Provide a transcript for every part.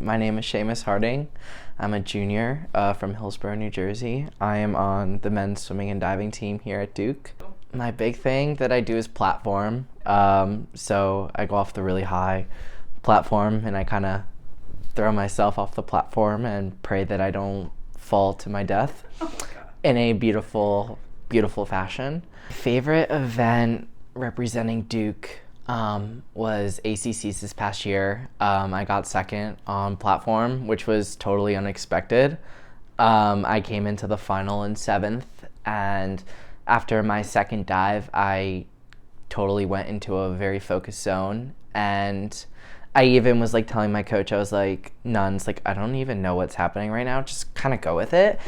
My name is Seamus Harding. I'm a junior from Hillsborough, New Jersey. I am on the men's swimming and diving team here at Duke. My big thing that I do is platform. So I go off the really high platform and I kind of throw myself off the platform and pray that I don't fall to my death in a beautiful, beautiful fashion. Favorite event representing Duke was ACC's this past year. I got second on platform, which was totally unexpected. I came into the final in seventh, and after my second dive, I totally went into a very focused zone, and I even was like telling my coach, I was like, nuns, like, I don't even know what's happening right now, just kind of go with it.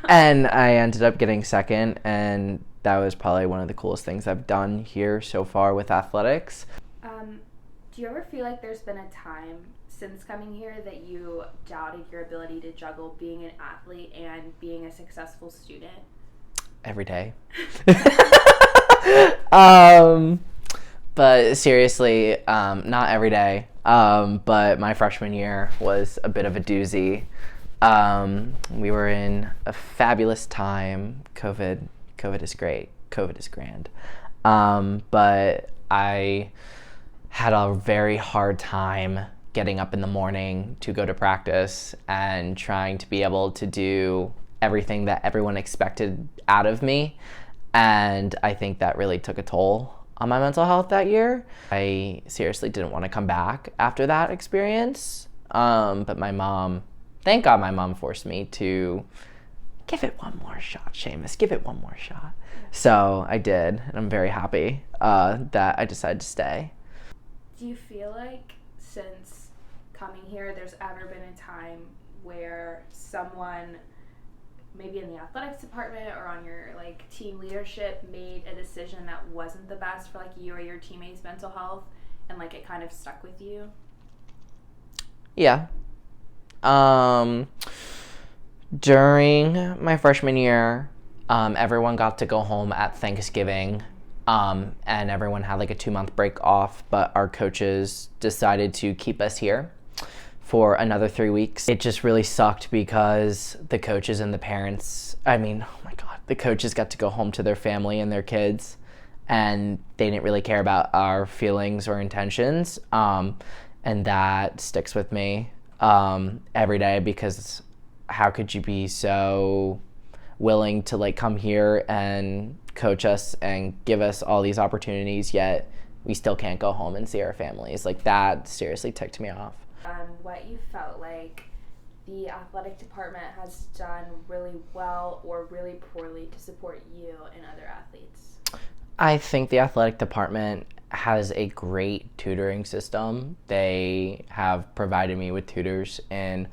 And I ended up getting second, and that was probably one of the coolest things I've done here so far with athletics. Do you ever feel like there's been a time since coming here that you doubted your ability to juggle being an athlete and being a successful student? Every day. But seriously, not every day. But my freshman year was a bit of a doozy. We were in a fabulous time. COVID is great. COVID is grand. But I had a very hard time getting up in the morning to go to practice and trying to be able to do everything that everyone expected out of me. And I think that really took a toll on my mental health that year. I seriously didn't want to come back after that experience. But my mom, thank God my mom forced me to give it one more shot, Seamus, give it one more shot. So I did, and I'm very happy that I decided to stay. Do you feel like since coming here, there's ever been a time where someone, maybe in the athletics department or on your like team leadership, made a decision that wasn't the best for like you or your teammates' mental health, and like it kind of stuck with you? Yeah. During my freshman year, everyone got to go home at Thanksgiving, and everyone had like a 2-month break off, but our coaches decided to keep us here for another 3 weeks. It just really sucked because the coaches and the parents, oh my God, the coaches got to go home to their family and their kids, and they didn't really care about our feelings or intentions. And that sticks with me every day, because how could you be so willing to like come here and coach us and give us all these opportunities, yet we still can't go home and see our families? Like, that seriously ticked me off. What you felt like the athletic department has done really well or really poorly to support you and other athletes? I think the athletic department has a great tutoring system. They have provided me with tutors in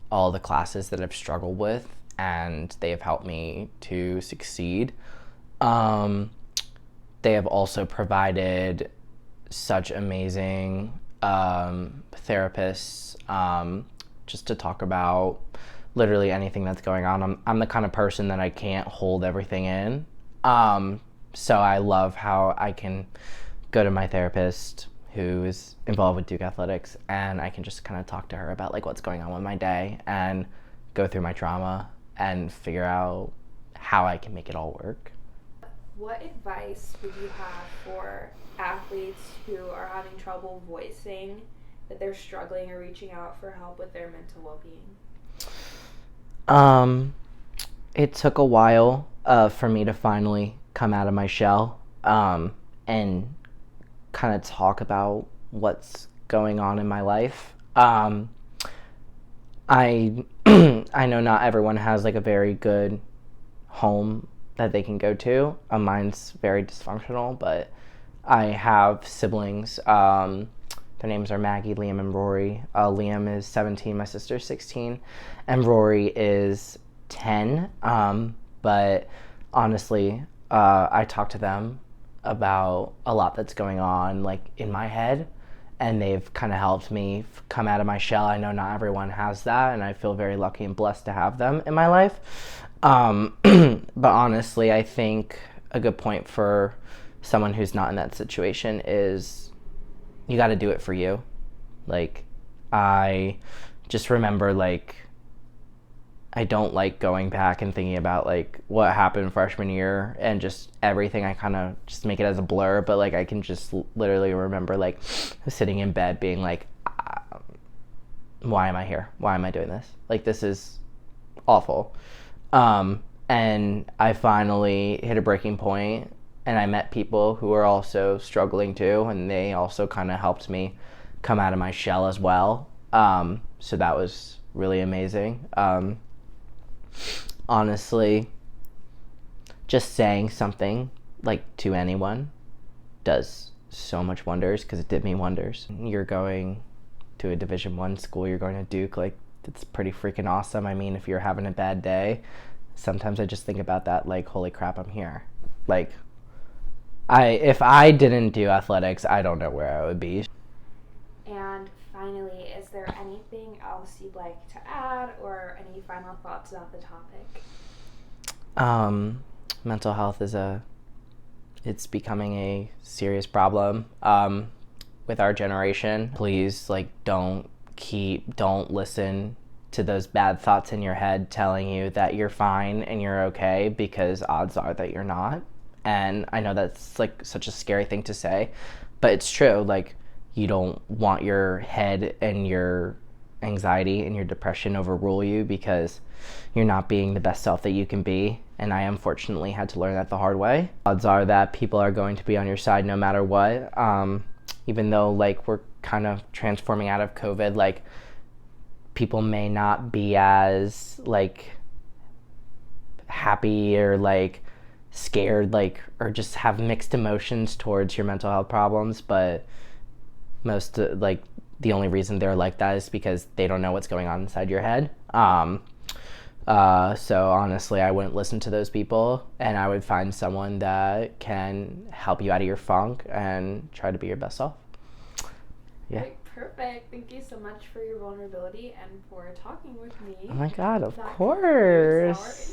all the classes that I've struggled with, and they have helped me to succeed. They have also provided such amazing therapists, just to talk about literally anything that's going on. I'm the kind of person that I can't hold everything in. So I love how I can go to my therapist who is involved with Duke Athletics, and I can just kind of talk to her about like what's going on with my day and go through my trauma and figure out how I can make it all work. What advice would you have for athletes who are having trouble voicing that they're struggling or reaching out for help with their mental well-being? It took a while for me to finally come out of my shell and kind of talk about what's going on in my life. I I know not everyone has like a very good home that they can go to. Mine's very dysfunctional, but I have siblings. Their names are Maggie, Liam, and Rory. Liam is 17, my sister's 16, and Rory is 10. But honestly, I talk to them about a lot that's going on like in my head, and they've kind of helped me come out of my shell. I know not everyone has that, and I feel very lucky and blessed to have them in my life. But honestly, I think a good point for someone who's not in that situation is you got to do it for you. Like, I just remember, like, I don't like going back and thinking about, like, what happened freshman year and just everything. I kind of just make it as a blur, but, like, I can just literally remember, like, sitting in bed being like, why am I here? Why am I doing this? Like, this is awful. And I finally hit a breaking point, and I met people who were also struggling too, and they also kind of helped me come out of my shell as well. So that was really amazing. Honestly, just saying something, like, to anyone does so much wonders, because it did me wonders. You're going to a Division I school, you're going to Duke, like, it's pretty freaking awesome. I mean, if you're having a bad day, sometimes I just think about that, like, holy crap, I'm here. Like, if I didn't do athletics, I don't know where I would be. And finally, is there anything else you'd like to add or any final thoughts about the topic? Mental health it's becoming a serious problem with our generation. Please, like, don't listen to those bad thoughts in your head telling you that you're fine and you're okay, because odds are that you're not. And I know that's, like, such a scary thing to say, but it's true. Like, you don't want your head and your anxiety and your depression overrule you because you're not being the best self that you can be. And I unfortunately had to learn that the hard way. Odds are that people are going to be on your side no matter what. Even though, like, we're kind of transforming out of COVID, like, people may not be as, like, happy or, like, scared, like, or just have mixed emotions towards your mental health problems, but most like, the only reason they're like that is because they don't know what's going on inside your head. So honestly, I wouldn't listen to those people, and I would find someone that can help you out of your funk and try to be your best self. Yeah. Great, perfect. Thank you so much for your vulnerability and for talking with me. Oh my God, of course.